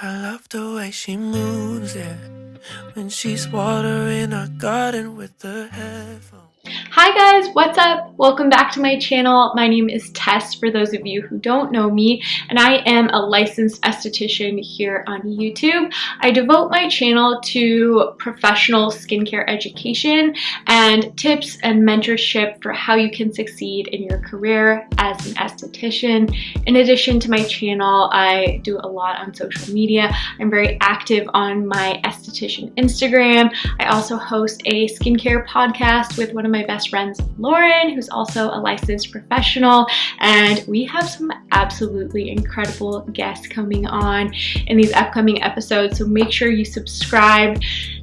I love the way she moves, yeah. When she's watering our garden with the headphones. Hi guys, what's up? Welcome back to my channel. My name is Tess, for those of you who don't know me, and I am a licensed esthetician here on YouTube. I devote my channel to professional skincare education and tips and mentorship for how you can succeed in your career as an esthetician. In addition to my channel, I do a lot on social media. I'm very active on my esthetician Instagram. I also host a skincare podcast with one of my best friends, Lauren, who's also a licensed professional, and we have some absolutely incredible guests coming on in these upcoming episodes, so make sure you subscribe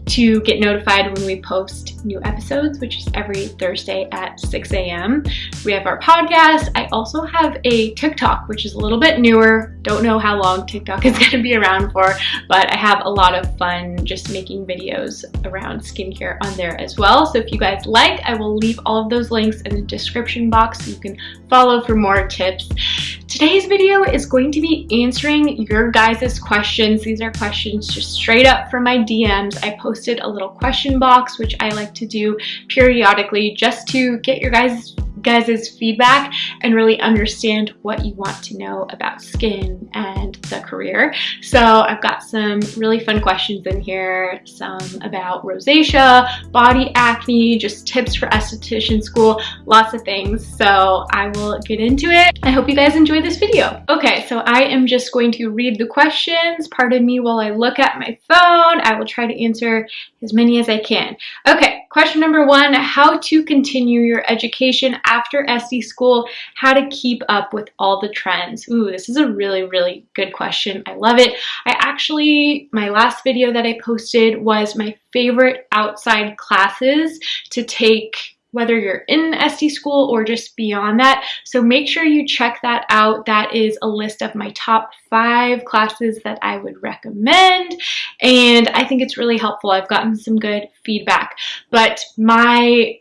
to get notified when we post new episodes, which is every Thursday at 6 a.m. We have our podcast. I also have a TikTok, which is a little bit newer. Don't know how long TikTok is going to be around for, but I have a lot of fun just making videos around skincare on there as well. So if you guys like, I will leave all of those links in the description box so you can follow for more tips. Today's video is going to be answering your guys' questions. These are questions just straight up from my DMs. I posted a little question box, which I like to do periodically just to get your guys' feedback and really understand what you want to know about skin and the career. So I've got some really fun questions in here, some about rosacea, body acne, just tips for esthetician school, lots of things. So I will get into it. I hope you guys enjoy this video. Okay, so I am just going to read the questions. Pardon me while I look at my phone. I will try to answer as many as I can. Okay, question number one, how to continue your education after SD school, how to keep up with all the trends. Ooh, this is a really, really good question. I love it. My last video that I posted was my favorite outside classes to take, whether you're in SD school or just beyond that. So make sure you check that out. That is a list of my top 5 classes that I would recommend. And I think it's really helpful. I've gotten some good feedback. But my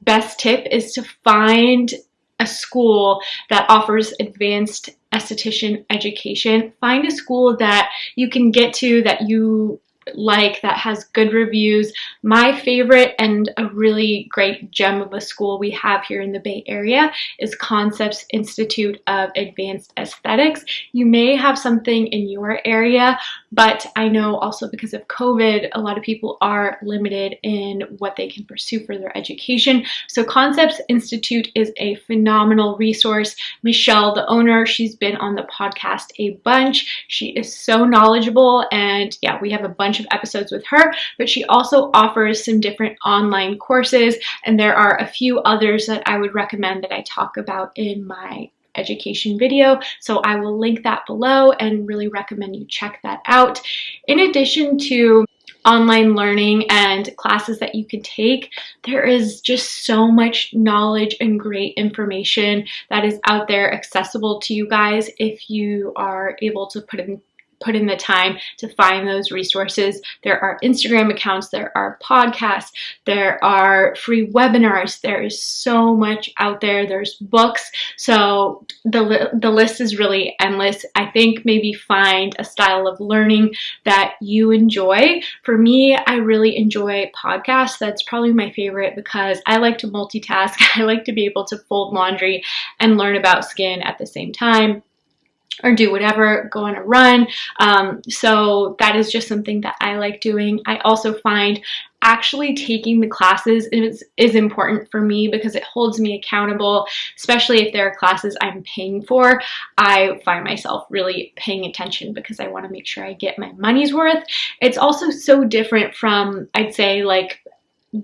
best tip is to find a school that offers advanced esthetician education. Find a school that you can get to, that you like, that has good reviews. My favorite and a really great gem of a school we have here in the Bay Area is Concepts Institute of Advanced Aesthetics. You may have something in your area, but I know also because of COVID, a lot of people are limited in what they can pursue for their education. So Concepts Institute is a phenomenal resource. Michelle, the owner, she's been on the podcast a bunch. She is so knowledgeable, and yeah, we have a bunch of episodes with her, but she also offers some different online courses, and there are a few others that I would recommend that I talk about in my education video. So I will link that below and really recommend you check that out. In addition to online learning and classes that you can take, there is just so much knowledge and great information that is out there accessible to you guys if you are able to put in the time to find those resources. There are Instagram accounts, there are podcasts, there are free webinars, there is so much out there, there's books, so the list is really endless. I think maybe find a style of learning that you enjoy. For me, I really enjoy podcasts. That's probably my favorite because I like to multitask. I like to be able to fold laundry and learn about skin at the same time, or do whatever, go on a run. So that is just something that I like doing. I also find actually taking the classes is important for me because it holds me accountable, especially if there are classes I'm paying for. I find myself really paying attention because I want to make sure I get my money's worth. It's also so different from, I'd say, like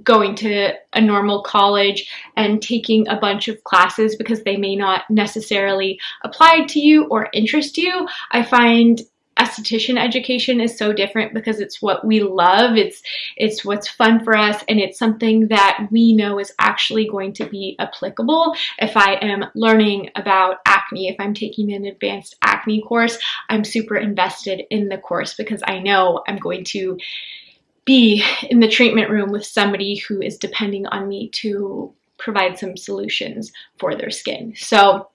going to a normal college and taking a bunch of classes because they may not necessarily apply to you or interest you. I find esthetician education is so different because it's what we love, it's what's fun for us, and it's something that we know is actually going to be applicable. If I am learning about acne, if I'm taking an advanced acne course, I'm super invested in the course because I know I'm going to be in the treatment room with somebody who is depending on me to provide some solutions for their skin. So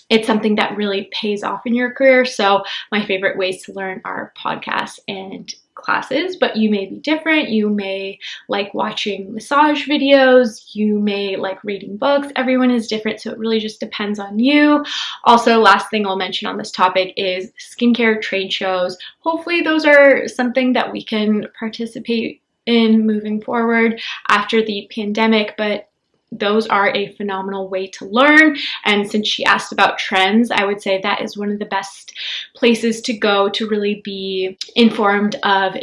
it's something that really pays off in your career. So my favorite ways to learn are podcasts and classes, but you may be different. You may like watching massage videos. You may like reading books. Everyone is different, so it really just depends on you. Also, last thing I'll mention on this topic is skincare trade shows. Hopefully those are something that we can participate in moving forward after the pandemic, but those are a phenomenal way to learn. And since she asked about trends, I would say that is one of the best places to go to really be informed of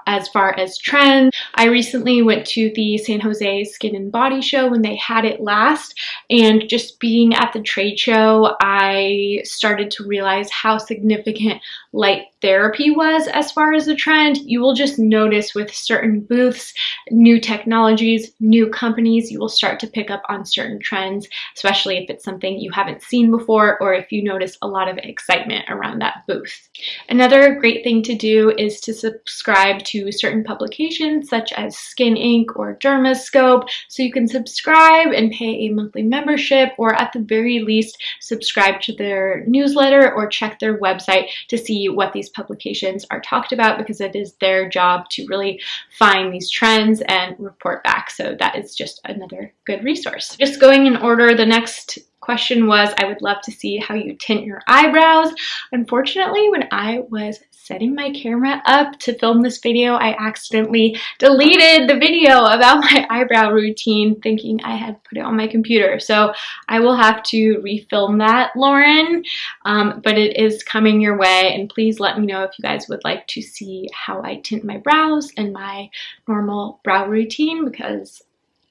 as far as trends. I recently went to the San Jose Skin and Body Show when they had it last, and just being at the trade show, I started to realize how significant light therapy was as far as a trend. You will just notice with certain booths, new technologies, new companies, you will start to pick up on certain trends, especially if it's something you haven't seen before or if you notice a lot of excitement around that booth. Another great thing to do is to subscribe to certain publications such as Skin Inc. or Dermascope, so you can subscribe and pay a monthly membership, or at the very least subscribe to their newsletter or check their website to see what these publications are talked about, because it is their job to really find these trends and report back. So that is just another good resource. Just going in order, the next question was, I would love to see how you tint your eyebrows. Unfortunately, when I was setting my camera up to film this video, I accidentally deleted the video about my eyebrow routine, thinking I had put it on my computer. So I will have to refilm that, Lauren, but it is coming your way, and please let me know if you guys would like to see how I tint my brows and my normal brow routine, because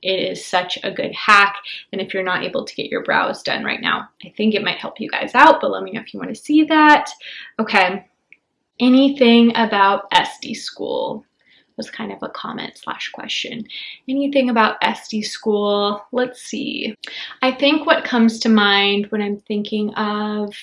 it is such a good hack. And if you're not able to get your brows done right now, I think it might help you guys out, but let me know if you want to see that. Okay. Anything about SD school? Was kind of a comment slash question. Anything about SD school? Let's see. I think what comes to mind when I'm thinking of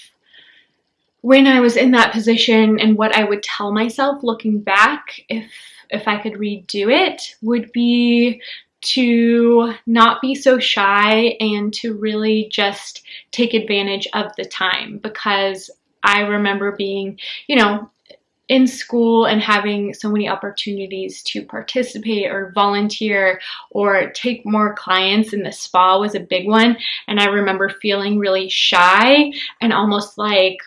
when I was in that position and what I would tell myself looking back, if I could redo it, would be to not be so shy and to really just take advantage of the time. Because I remember being, in school and having so many opportunities to participate or volunteer or take more clients, and the spa was a big one. And I remember feeling really shy and almost like,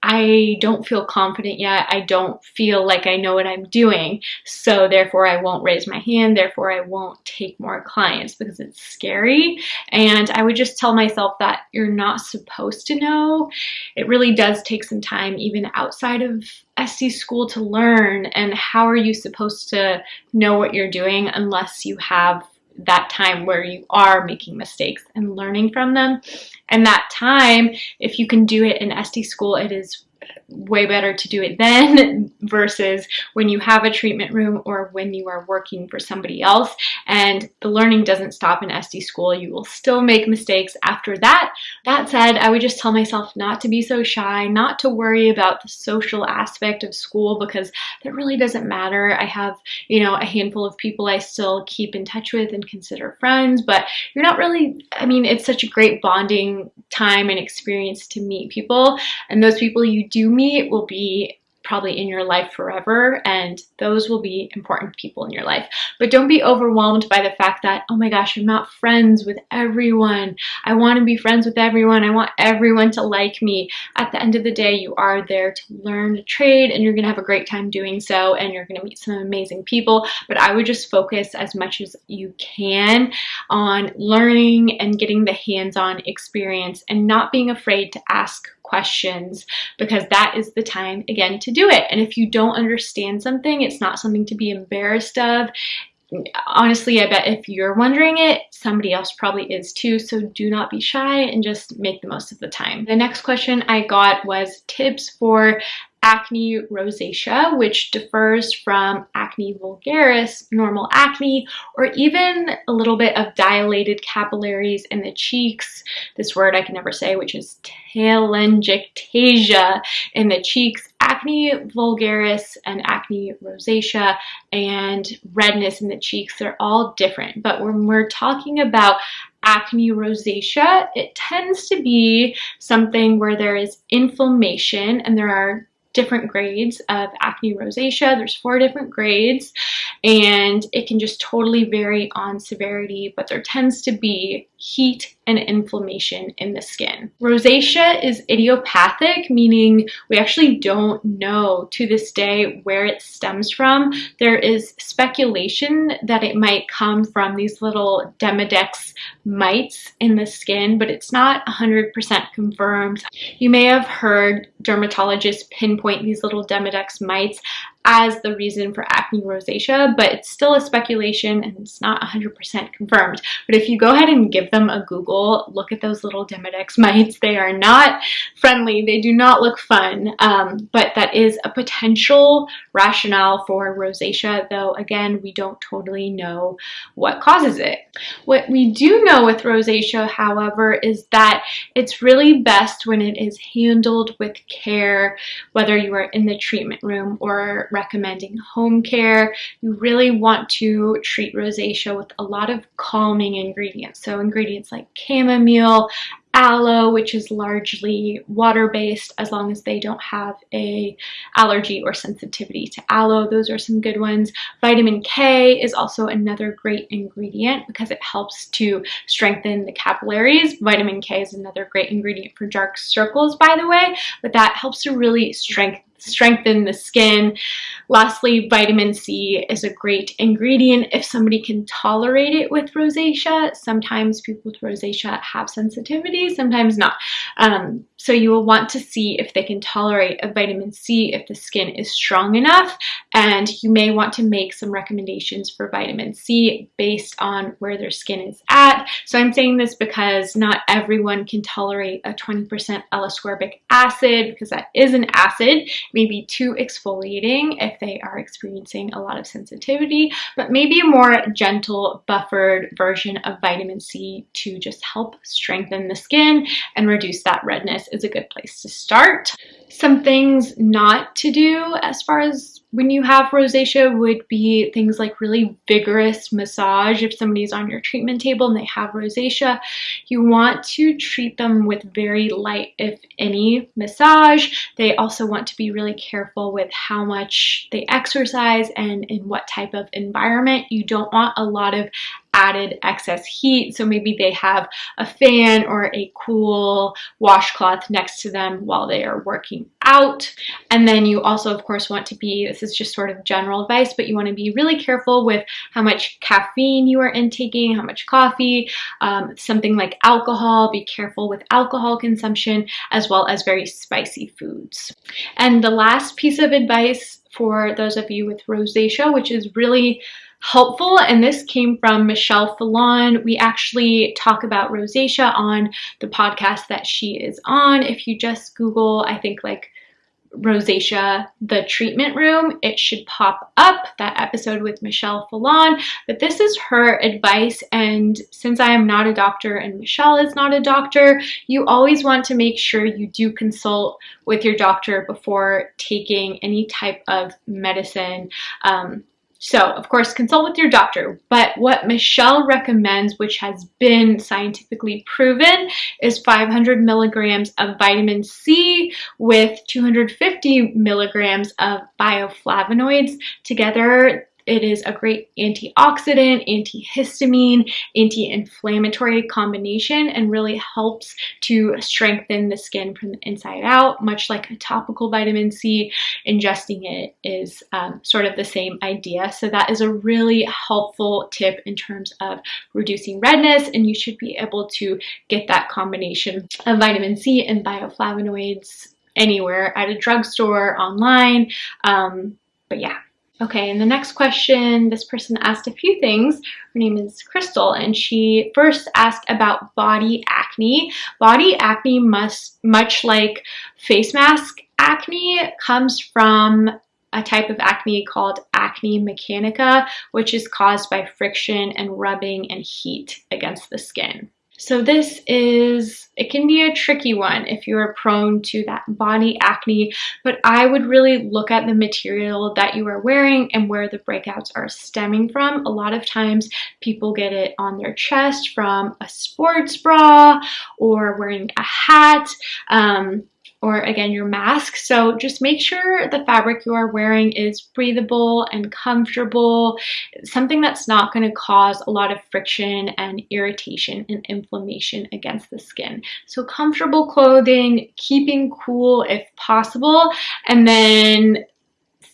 I don't feel confident yet. I don't feel like I know what I'm doing. So therefore I won't raise my hand. Therefore I won't take more clients because it's scary. And I would just tell myself that you're not supposed to know. It really does take some time even outside of SD school to learn. And how are you supposed to know what you're doing unless you have that time where you are making mistakes and learning from them? And that time, if you can do it in SD school, it is way better to do it then versus when you have a treatment room or when you are working for somebody else. And the learning doesn't stop in SD school. You will still make mistakes after that. That said, I would just tell myself not to be so shy, not to worry about the social aspect of school, because that really doesn't matter. I have, a handful of people I still keep in touch with and consider friends, but you're not really, it's such a great bonding time and experience to meet people. And those people you do meet will be probably in your life forever, and those will be important people in your life. But don't be overwhelmed by the fact that, oh my gosh, I'm not friends with everyone. I want to be friends with everyone. I want everyone to like me. At the end of the day, you are there to learn to trade, and you're going to have a great time doing so, and you're going to meet some amazing people. But I would just focus as much as you can on learning and getting the hands-on experience and not being afraid to ask questions, because that is the time, again, to do it. And if you don't understand something, it's not something to be embarrassed of. Honestly, I bet if you're wondering it, somebody else probably is too. So do not be shy and just make the most of the time. The next question I got was tips for acne rosacea, which differs from acne vulgaris, normal acne, or even a little bit of dilated capillaries in the cheeks. This word I can never say, which is telangiectasia in the cheeks. Acne vulgaris and acne rosacea and redness in the cheeks, they're all different. But when we're talking about acne rosacea, it tends to be something where there is inflammation, and there are different grades of acne rosacea. There's 4 different grades, and it can just totally vary on severity, but there tends to be heat and inflammation in the skin. Rosacea is idiopathic, meaning we actually don't know to this day where it stems from. There is speculation that it might come from these little Demodex mites in the skin, but it's not 100% confirmed. You may have heard dermatologists pinpoint these little Demodex mites as the reason for acne rosacea, but it's still a speculation and it's not 100% confirmed. But if you go ahead and give them a Google, look at those little Demodex mites. They are not friendly. They do not look fun, but that is a potential rationale for rosacea, though again, we don't totally know what causes it. What we do know with rosacea, however, is that it's really best when it is handled with care, whether you are in the treatment room or recommending home care. You really want to treat rosacea with a lot of calming ingredients. So ingredients like chamomile, aloe, which is largely water-based, as long as they don't have a allergy or sensitivity to aloe. Those are some good ones. Vitamin K is also another great ingredient because it helps to strengthen the capillaries. Vitamin K is another great ingredient for dark circles, by the way, but that helps to really strengthen the skin. Lastly, vitamin C is a great ingredient if somebody can tolerate it with rosacea. Sometimes people with rosacea have sensitivity, sometimes not. So you will want to see if they can tolerate a vitamin C, if the skin is strong enough, and you may want to make some recommendations for vitamin C based on where their skin is at. So I'm saying this because not everyone can tolerate a 20% L-ascorbic acid, because that is an acid. Maybe too exfoliating if they are experiencing a lot of sensitivity, but maybe a more gentle buffered version of vitamin C to just help strengthen the skin and reduce that redness is a good place to start. Some things not to do as far as when you have rosacea would be things like really vigorous massage. If somebody's on your treatment table and they have rosacea, you want to treat them with very light, if any, massage. They also want to be really careful with how much they exercise and in what type of environment. You don't want a lot of added excess heat, so maybe they have a fan or a cool washcloth next to them while they are working out. And then you also, of course, want to be, this is just sort of general advice, but you want to be really careful with how much caffeine you are intaking, how much coffee, something like alcohol. Be careful with alcohol consumption, as well as very spicy foods. And the last piece of advice for those of you with rosacea, which is really helpful, and this came from Michelle Fallon. We actually talk about rosacea on the podcast that she is on. If you just Google, I think like rosacea, the treatment room, it should pop up, that episode with Michelle Fallon. But this is her advice, and since I am not a doctor and Michelle is not a doctor, you always want to make sure you do consult with your doctor before taking any type of medicine. So, of course, consult with your doctor, but what Michelle recommends, which has been scientifically proven, is 500 milligrams of vitamin C with 250 milligrams of bioflavonoids. Together, it is a great antioxidant, antihistamine, anti-inflammatory combination, and really helps to strengthen the skin from the inside out. Much like a topical vitamin C, ingesting it is sort of the same idea. So that is a really helpful tip in terms of reducing redness, and you should be able to get that combination of vitamin C and bioflavonoids anywhere, at a drugstore, online, but yeah. Okay, and the next question, this person asked a few things. Her name is Crystal, and she first asked about body acne. Body acne, much like face mask acne, comes from a type of acne called acne mechanica, which is caused by friction and rubbing and heat against the skin. So it can be a tricky one if you are prone to that body acne, but I would really look at the material that you are wearing and where the breakouts are stemming from. A lot of times people get it on their chest from a sports bra or wearing a hat. Or again, your mask. So just make sure the fabric you are wearing is breathable and comfortable, something that's not going to cause a lot of friction and irritation and inflammation against the skin. So comfortable clothing, keeping cool if possible, and then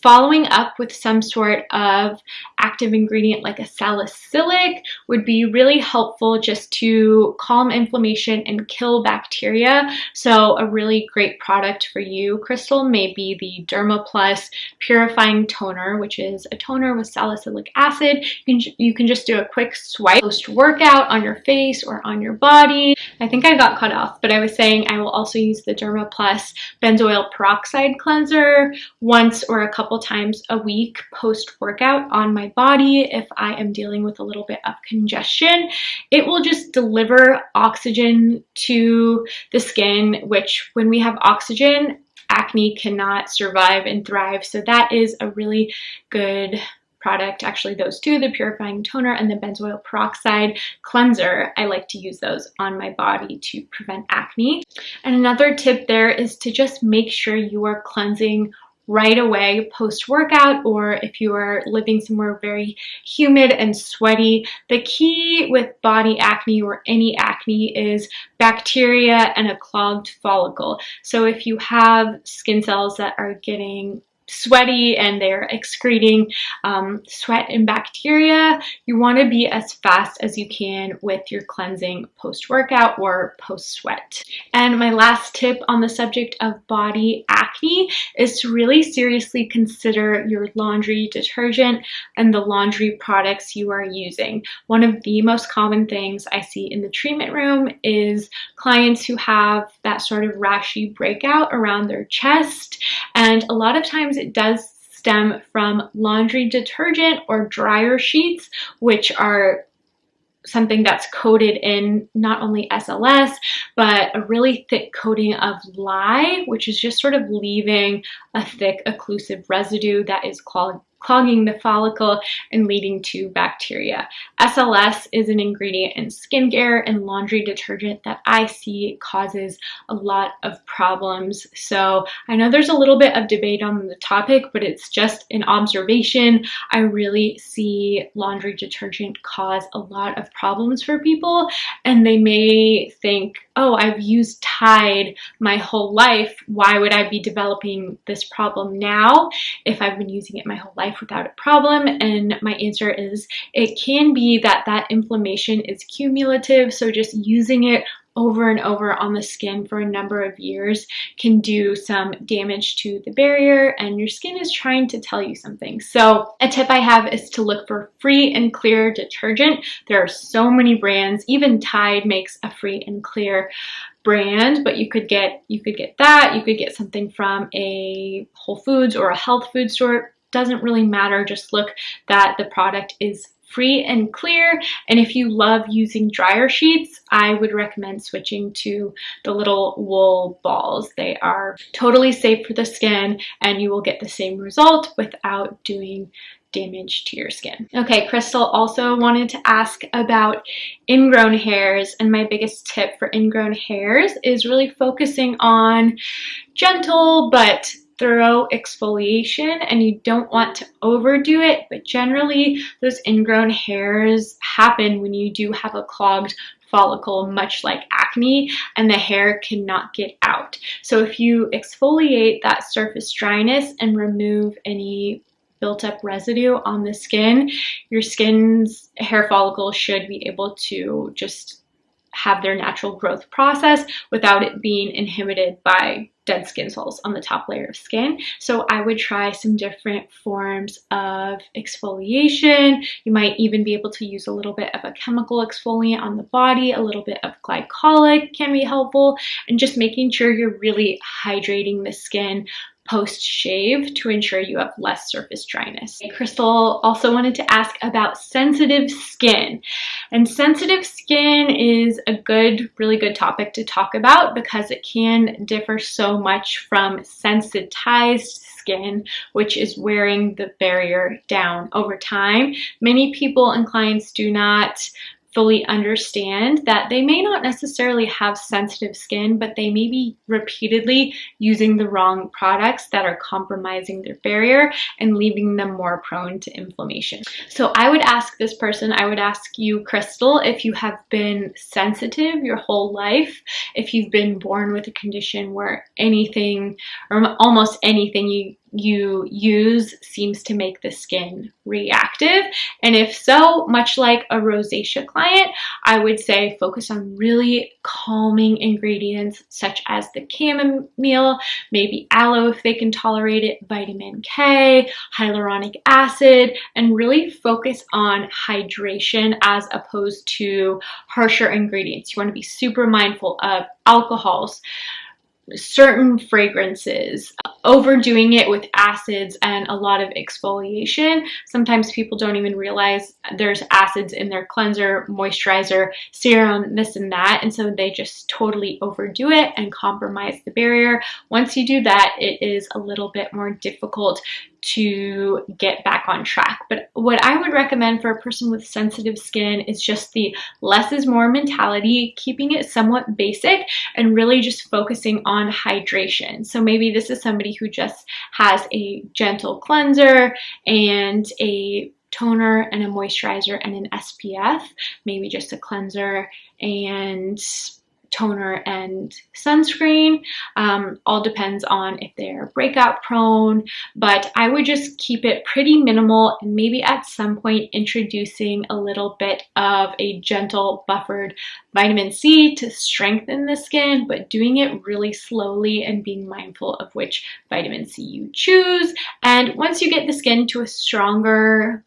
following up with some sort of active ingredient like a salicylic would be really helpful just to calm inflammation and kill bacteria. So a really great product for you, Crystal, may be the Derma Plus Purifying Toner, which is a toner with salicylic acid. You can just do a quick swipe post-workout on your face or on your body. I think I got cut off, but I was saying I will also use the Derma Plus Benzoyl Peroxide Cleanser once or a couple times a week post-workout on my body if I am dealing with a little bit of congestion. It will just deliver oxygen to the skin, which when we have oxygen, acne cannot survive and thrive. So that is a really good product. Actually, those two, the purifying toner and the benzoyl peroxide cleanser, I like to use those on my body to prevent acne. And another tip there is to just make sure you are cleansing right away post-workout, or if you are living somewhere very humid and sweaty. The key with body acne or any acne is bacteria and a clogged follicle. So if you have skin cells that are getting sweaty and they're excreting sweat and bacteria, you want to be as fast as you can with your cleansing post-workout or post-sweat. And my last tip on the subject of body acne is to really seriously consider your laundry detergent and the laundry products you are using. One of the most common things I see in the treatment room is clients who have that sort of rashy breakout around their chest, and a lot of times it does stem from laundry detergent or dryer sheets, which are something that's coated in not only SLS, but a really thick coating of lye, which is just sort of leaving a thick occlusive residue that is clogging the follicle and leading to bacteria. SLS is an ingredient in skincare and laundry detergent that I see causes a lot of problems. So I know there's a little bit of debate on the topic, but it's just an observation. I really see laundry detergent cause a lot of problems for people, and they may think, oh, I've used Tide my whole life. Why would I be developing this problem now if I've been using it my whole life without a problem? And my answer is it can be that that inflammation is cumulative. So just using it over and over on the skin for a number of years can do some damage to the barrier, and your skin is trying to tell you something. So a tip I have is to look for free and clear detergent. There are so many brands. Even Tide makes a free and clear brand, but you could get that. You could get something from a Whole Foods or a health food store. Doesn't really matter. Just look that the product is free and clear. And if you love using dryer sheets, I would recommend switching to the little wool balls. They are totally safe for the skin, and you will get the same result without doing damage to your skin. Okay, Crystal also wanted to ask about ingrown hairs, and my biggest tip for ingrown hairs is really focusing on gentle but thorough exfoliation, and you don't want to overdo it, but generally those ingrown hairs happen when you do have a clogged follicle, much like acne, and the hair cannot get out. So if you exfoliate that surface dryness and remove any built up residue on the skin, your skin's hair follicles should be able to just have their natural growth process without it being inhibited by dead skin cells on the top layer of skin. So I would try some different forms of exfoliation. You might even be able to use a little bit of a chemical exfoliant on the body. A little bit of glycolic can be helpful, and just making sure you're really hydrating the skin post-shave to ensure you have less surface dryness. Crystal also wanted to ask about sensitive skin. And sensitive skin is a really good topic to talk about because it can differ so much from sensitized skin, which is wearing the barrier down over time. Many people and clients do not fully understand that they may not necessarily have sensitive skin, but they may be repeatedly using the wrong products that are compromising their barrier and leaving them more prone to inflammation. So I would ask this person, I would ask you, Crystal, if you have been sensitive your whole life, if you've been born with a condition where anything or almost anything you use seems to make the skin reactive. And if so, much like a rosacea client, I would say focus on really calming ingredients such as the chamomile, maybe aloe if they can tolerate it, vitamin K, hyaluronic acid, and really focus on hydration as opposed to harsher ingredients. You want to be super mindful of alcohols, certain fragrances, overdoing it with acids and a lot of exfoliation. Sometimes people don't even realize there's acids in their cleanser, moisturizer, serum, this and that, and so they just totally overdo it and compromise the barrier. Once you do that, it is a little bit more difficult to get back on track. But what I would recommend for a person with sensitive skin is just the less is more mentality, keeping it somewhat basic and really just focusing on hydration. So maybe this is somebody who just has a gentle cleanser and a toner and a moisturizer and an SPF, maybe just a cleanser and toner and sunscreen. All depends on if they're breakout prone, but I would just keep it pretty minimal and maybe at some point introducing a little bit of a gentle buffered vitamin C to strengthen the skin, but doing it really slowly and being mindful of which vitamin C you choose. And once you get the skin to a stronger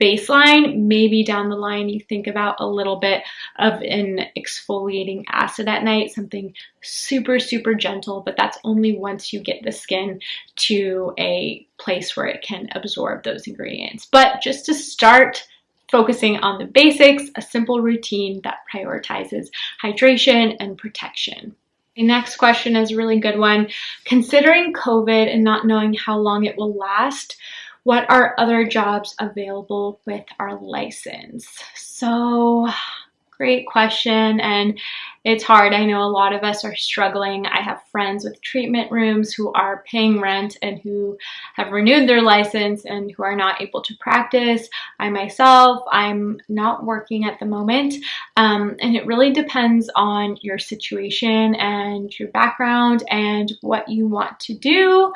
baseline, maybe down the line you think about a little bit of an exfoliating acid at night, something super gentle, but that's only once you get the skin to a place where it can absorb those ingredients. But just to start focusing on the basics, a simple routine that prioritizes hydration and protection. The next question is a really good one. Considering COVID and not knowing how long it will last, what are other jobs available with our license? So, great question, and it's hard. I know a lot of us are struggling. I have friends with treatment rooms who are paying rent and who have renewed their license and who are not able to practice. I myself, I'm not working at the moment, and it really depends on your situation and your background and what you want to do.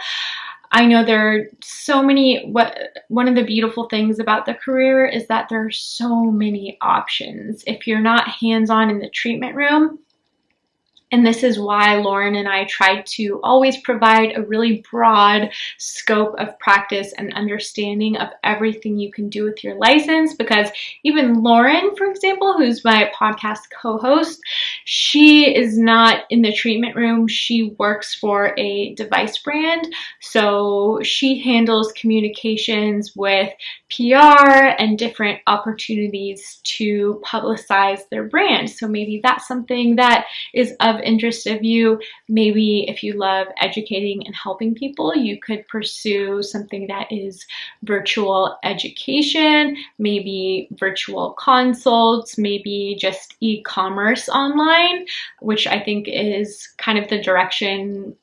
I know there are so many, one of the beautiful things about the career is that there are so many options. If you're not hands-on in the treatment room, and this is why Lauren and I try to always provide a really broad scope of practice and understanding of everything you can do with your license, because even Lauren, for example, who's my podcast co-host, she is not in the treatment room. She works for a device brand. So she handles communications with PR and different opportunities to publicize their brand. So maybe that's something that is of interest of you. Maybe if you love educating and helping people, you could pursue something that is virtual education, maybe virtual consults, maybe just e-commerce online, which I think is kind of the direction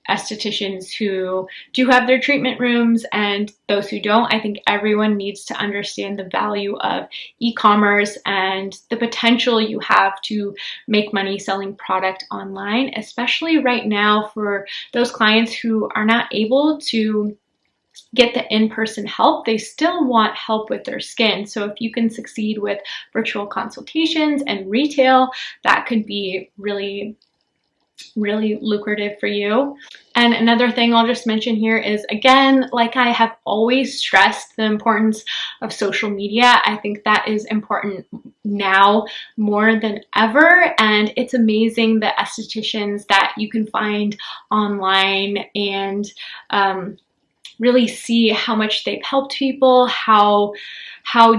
estheticians who do have their treatment rooms and those who don't. I think everyone needs to understand the value of e-commerce and the potential you have to make money selling product online, especially right now for those clients who are not able to get the in-person help. They still want help with their skin. So if you can succeed with virtual consultations and retail, that could be really really lucrative for you. And another thing I'll just mention here is, again, like I have always stressed, the importance of social media. I think that is important now more than ever, and it's amazing the estheticians that you can find online and really see how much they've helped people, how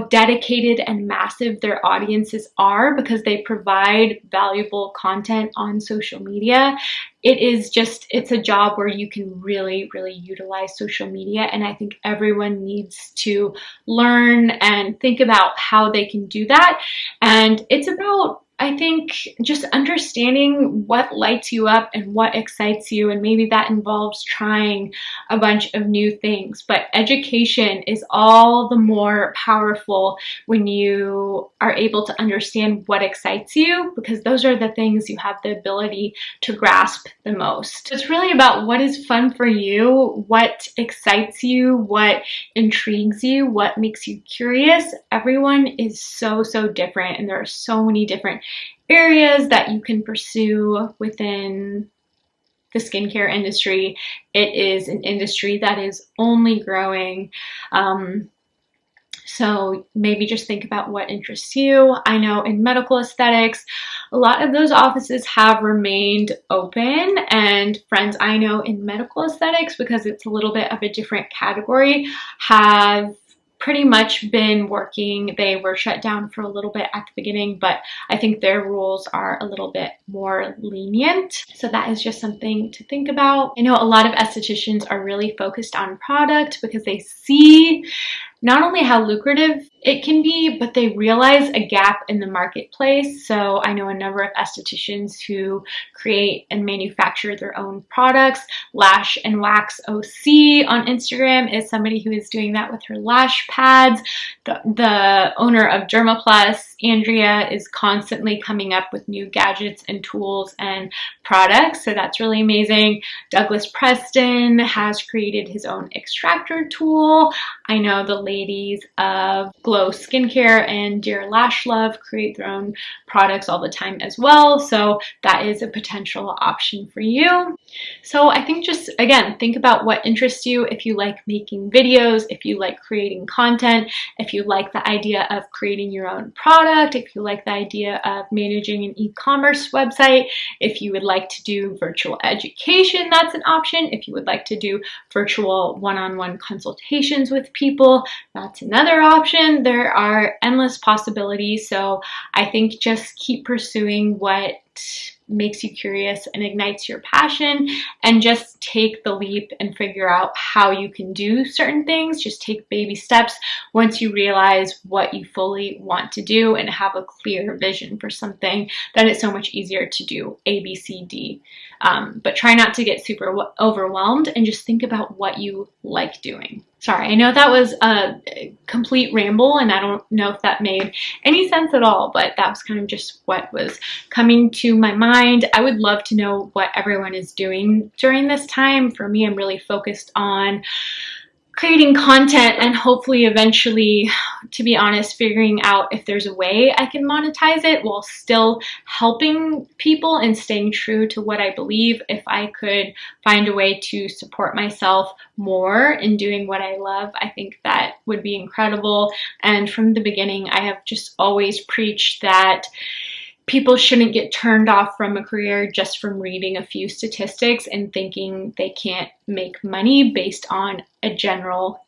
dedicated and massive their audiences are because they provide valuable content on social media. It's a job where you can really, really utilize social media, and I think everyone needs to learn and think about how they can do that. And it's about, I think, just understanding what lights you up and what excites you, and maybe that involves trying a bunch of new things. But education is all the more powerful when you are able to understand what excites you, because those are the things you have the ability to grasp the most. It's really about what is fun for you, what excites you, what intrigues you, what makes you curious. Everyone is so different, and there are so many different areas that you can pursue within the skincare industry. It is an industry that is only growing. So maybe just think about what interests you. I know in medical aesthetics, a lot of those offices have remained open, and friends I know in medical aesthetics, because it's a little bit of a different category, have pretty much been working. They were shut down for a little bit at the beginning, but I think their rules are a little bit more lenient. So that is just something to think about. I know a lot of estheticians are really focused on product because they see not only how lucrative it can be, but they realize a gap in the marketplace. So I know a number of estheticians who create and manufacture their own products. Lash and Wax OC on Instagram is somebody who is doing that with her lash pads. The owner of Dermaplus, Andrea, is constantly coming up with new gadgets and tools and products. So that's really amazing. Douglas Preston has created his own extractor tool. I know the ladies of Glow Skincare and Dear Lash Love create their own products all the time as well. So that is a potential option for you. So I think just, again, think about what interests you. If you like making videos, if you like creating content, if you like the idea of creating your own product, if you like the idea of managing an e-commerce website, if you would like to do virtual education, that's an option. If you would like to do virtual one-on-one consultations with people, that's another option. There are endless possibilities. So I think just keep pursuing what makes you curious and ignites your passion, and just take the leap and figure out how you can do certain things. Just take baby steps once you realize what you fully want to do and have a clear vision for something. Then it's so much easier to do A, B, C, D. But try not to get super overwhelmed, and just think about what you like doing. Sorry, I know that was a complete ramble, and I don't know if that made any sense at all, but that was kind of just what was coming to my mind. I would love to know what everyone is doing during this time. For me, I'm really focused on creating content and hopefully eventually, to be honest, figuring out if there's a way I can monetize it while still helping people and staying true to what I believe. If I could find a way to support myself more in doing what I love, I think that would be incredible. And from the beginning, I have just always preached that people shouldn't get turned off from a career just from reading a few statistics and thinking they can't make money based on a general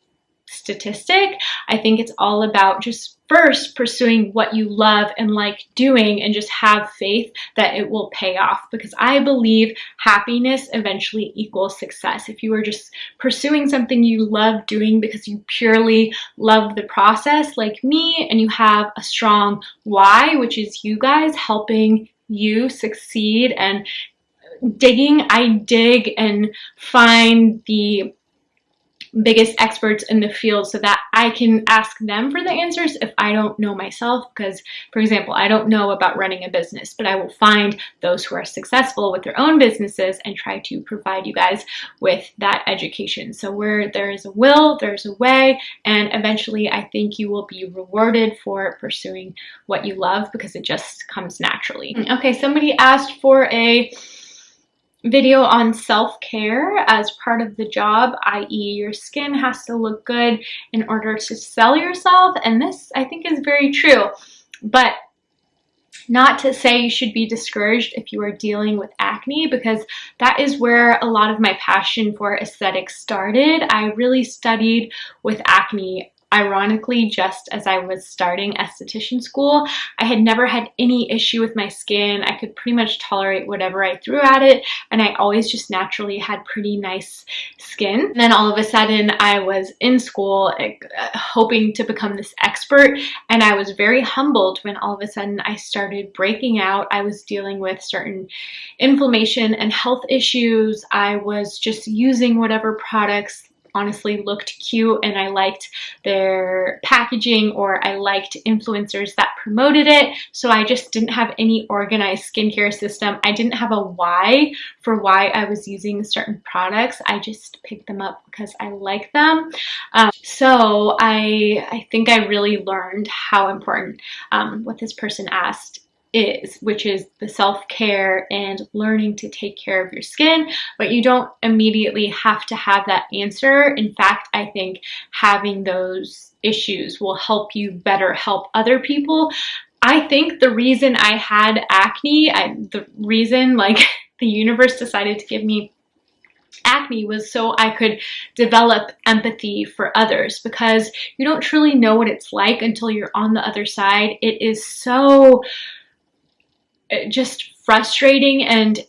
statistic. I think it's all about just first pursuing what you love and like doing, and just have faith that it will pay off, because I believe happiness eventually equals success. If you are just pursuing something you love doing because you purely love the process like me, and you have a strong why, which is you guys helping you succeed and I dig and find the biggest experts in the field so that I can ask them for the answers if I don't know myself. Because, for example, I don't know about running a business, but I will find those who are successful with their own businesses and try to provide you guys with that education. So where there is a will, there's a way, and eventually I think you will be rewarded for pursuing what you love, because it just comes naturally. Okay, somebody asked for a video on self-care as part of the job, i.e. your skin has to look good in order to sell yourself, and this I think is very true. But not to say you should be discouraged if you are dealing with acne, because that is where a lot of my passion for aesthetics started. I really studied with acne, ironically, just as I was starting esthetician school. I had never had any issue with my skin. I could pretty much tolerate whatever I threw at it, and I always just naturally had pretty nice skin. And then all of a sudden I was in school hoping to become this expert, and I was very humbled when all of a sudden I started breaking out. I was dealing with certain inflammation and health issues. I was just using whatever products honestly looked cute and I liked their packaging, or I liked influencers that promoted it. So I just didn't have any organized skincare system. I didn't have a why for why I was using certain products. I just picked them up because I like them. So I think I really learned how important what this person asked is, which is the self-care and learning to take care of your skin. But you don't immediately have to have that answer. In fact, I think having those issues will help you better help other people. I think the reason I had acne, the reason like the universe decided to give me acne was so I could develop empathy for others, because you don't truly know what it's like until you're on the other side. It is so just frustrating, and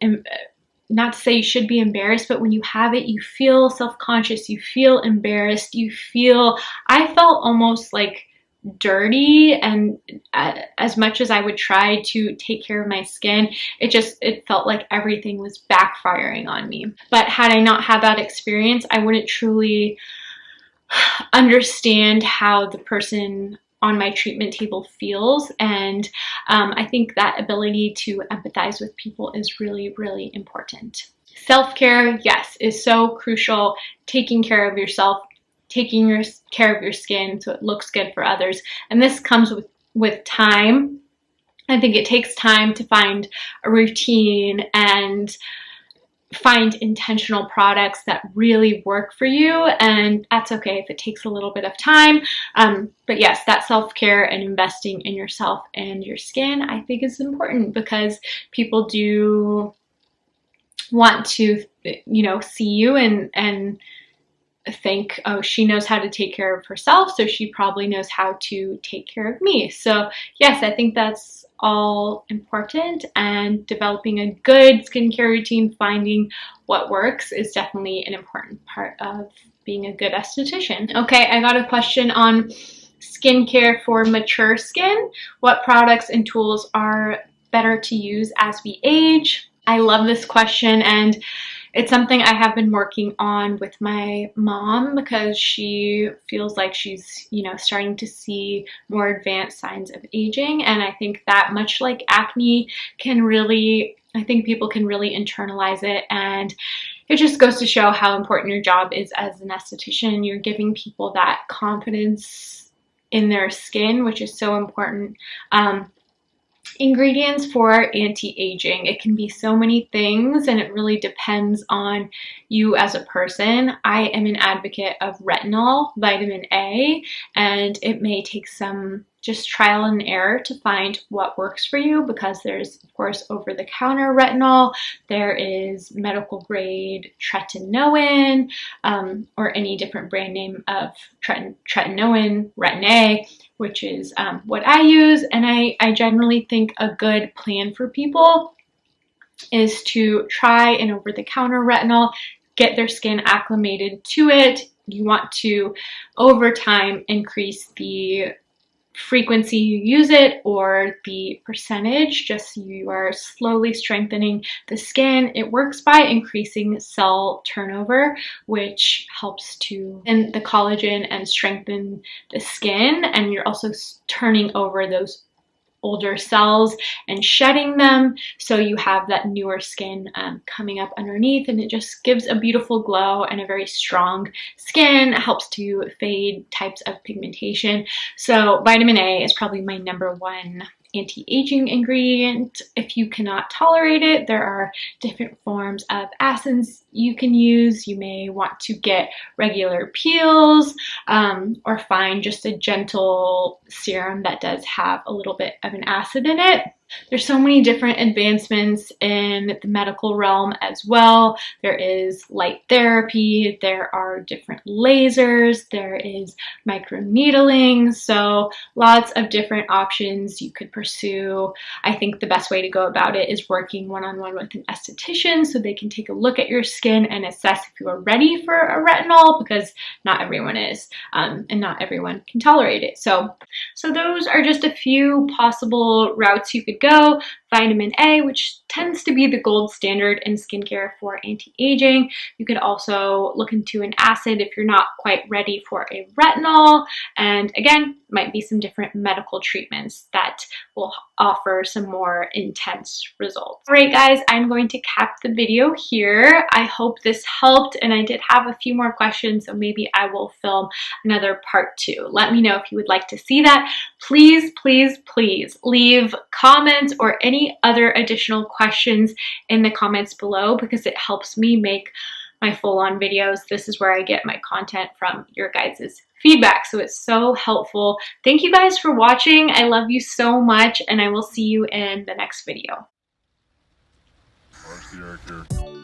not to say you should be embarrassed, but when you have it, you feel self-conscious, you feel embarrassed, I felt almost like dirty, and as much as I would try to take care of my skin, it felt like everything was backfiring on me. But had I not had that experience, I wouldn't truly understand how the person on my treatment table feels, and I think that ability to empathize with people is really, really important. Self-care, yes, is so crucial. Taking care of yourself, taking care of your skin so it looks good for others, and this comes with time. I think it takes time to find a routine and find intentional products that really work for you, and that's okay if it takes a little bit of time. But yes, that self-care and investing in yourself and your skin, I think, is important, because people do want to, see you and think, oh, she knows how to take care of herself, so she probably knows how to take care of me. So yes, I think that's all important, and developing a good skincare routine, finding what works, is definitely an important part of being a good esthetician. Okay, I got a question on skincare for mature skin. What products and tools are better to use as we age? I love this question, and it's something I have been working on with my mom, because she feels like she's, starting to see more advanced signs of aging. And I think that, much like acne, I think people can really internalize it. And it just goes to show how important your job is as an esthetician. You're giving people that confidence in their skin, which is so important. Ingredients for anti-aging. It can be so many things, and it really depends on you as a person. I am an advocate of retinol, vitamin A, and it may take some just trial and error to find what works for you, because there's, of course, over-the-counter retinol, there is medical grade tretinoin, or any different brand name of tretinoin, Retin A, which is what I use. And I generally think a good plan for people is to try an over-the-counter retinol, get their skin acclimated to it. You want to, over time, increase the frequency you use it, or the percentage, just so you are slowly strengthening the skin. It works by increasing cell turnover, which helps to in the collagen and strengthen the skin, and you're also turning over those older cells and shedding them, so you have that newer skin coming up underneath, and it just gives a beautiful glow and a very strong skin. It helps to fade types of pigmentation. So vitamin A is probably my number one anti-aging ingredient. If you cannot tolerate it, there are different forms of acids you can use. You may want to get regular peels or find just a gentle serum that does have a little bit of an acid in it. There's so many different advancements in the medical realm as well. There is light therapy, there are different lasers, there is microneedling, so lots of different options you could pursue. I think the best way to go about it is working one-on-one with an esthetician so they can take a look at your skin and assess if you are ready for a retinol, because not everyone is, and not everyone can tolerate it. So those are just a few possible routes you could go. Vitamin A, which tends to be the gold standard in skincare for anti-aging. You could also look into an acid if you're not quite ready for a retinol. And again, might be some different medical treatments that will offer some more intense results. All right, guys, I'm going to cap the video here. I hope this helped, and I did have a few more questions, so maybe I will film another part 2. Let me know if you would like to see that. Please, please, please leave comments or any other additional questions in the comments below, because it helps me make my full-on videos. This is where I get my content from, your guys' feedback, so it's so helpful. Thank you guys for watching. I love you so much, and I will see you in the next video.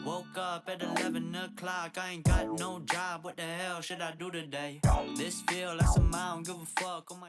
Woke up at 11 o'clock, I ain't got no job, what the hell should I do today? This feel like some I don't give a fuck, oh my